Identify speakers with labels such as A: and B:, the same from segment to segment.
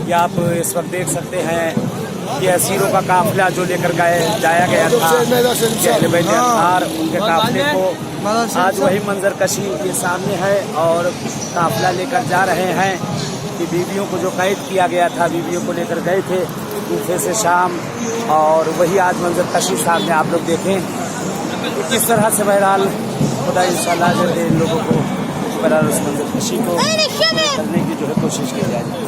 A: कि आप इस वक्त देख सकते हैं कि असीरों का काफिला जो लेकर जाया गया था उनके काफिले को आज वही मंजर कशी ये सामने है और काफिला लेकर जा रहे हैं कि बीवियों को जो कैद किया गया था, बीवियों को लेकर गए थे कूफे से शाम, और वही आज मंजर कशी सामने आप लोग देखें कि किस तरह से बहरहाल खुदा इंशाल्लाह जो है इन लोगों को बहरहाल उस मंजर कशी को करने की जो है कोशिश की जाएगी।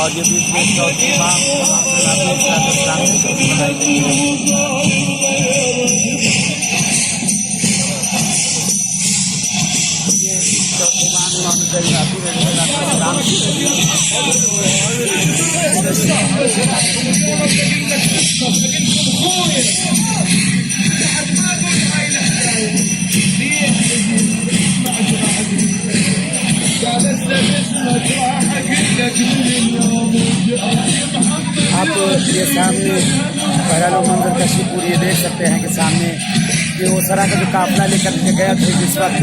A: और ये बीच में चौथी माँ आप ये सामने बहरहाल मंजर कशी पूरी ये देख सकते हैं कि सामने ये वो सरा का जो काफिला लेकर के गया थे जिस वक्त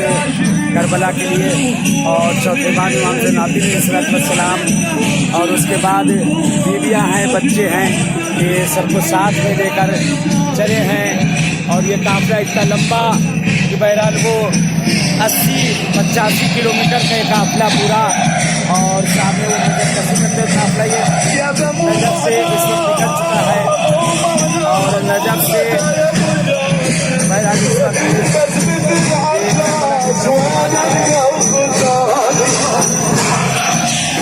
A: करबला के लिए, और चौथे बाद इमाम ज़ैनुद्दीन अलैहिस्सलाम और उसके बाद बीवियाँ हैं, बच्चे हैं, ये सबको साथ में लेकर चले हैं। और ये काफिला इतना लंबा कि बहरहाल वो 80-85 किलोमीटर का काफिला पूरा, और सामने वो मंजर कशी के अंदर काफिला ये नजफ से इस वक्त निकल चुका है, और नजफ से बहरहाल इस वक्त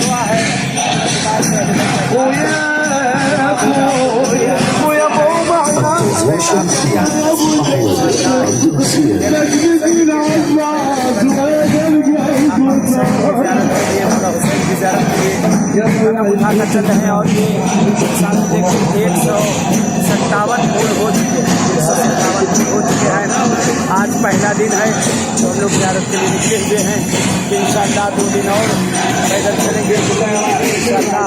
A: हुआ है। उठाकर चल रहे हैं और ये सामने देखिए 157 फूल हो चुके हैं, 157 फूल हो चुके हैं। आज पहला दिन है तो हम लोग ज़ियारत के लिए निकले हुए हैं कि इंशाअल्लाह 2 दिन और पैदल चलेंगे इंशाअल्लाह।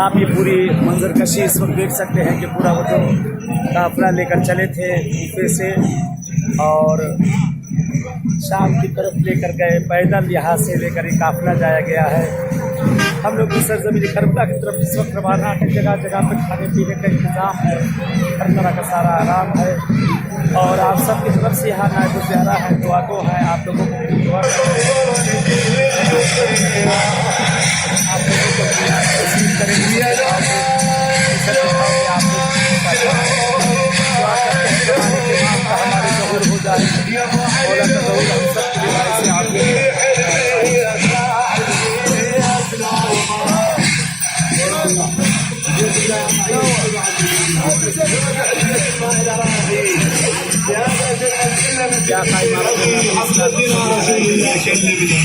A: आप ये पूरी मंजर कशी इस वक्त देख सकते हैं कि पूरा वो जो काफिला लेकर चले थे कूफे से और शाम की तरफ लेकर गए, पैदल यहाँ से लेकर ये काफिला जाया गया है। हम लोग की सरजमीन करबला की तरफ इस वक्त रवाना है। जगह जगह पर खाने पीने का इंतजाम है, हर तरह का सारा आराम है, और आप सबकी तरफ से यहाँ नायब ज़ियारा है, दुआ को है आप लोगों को दुआ आप लोगों को तस्लीम करेंगे। हमारे ज़हूर हो जाए क्या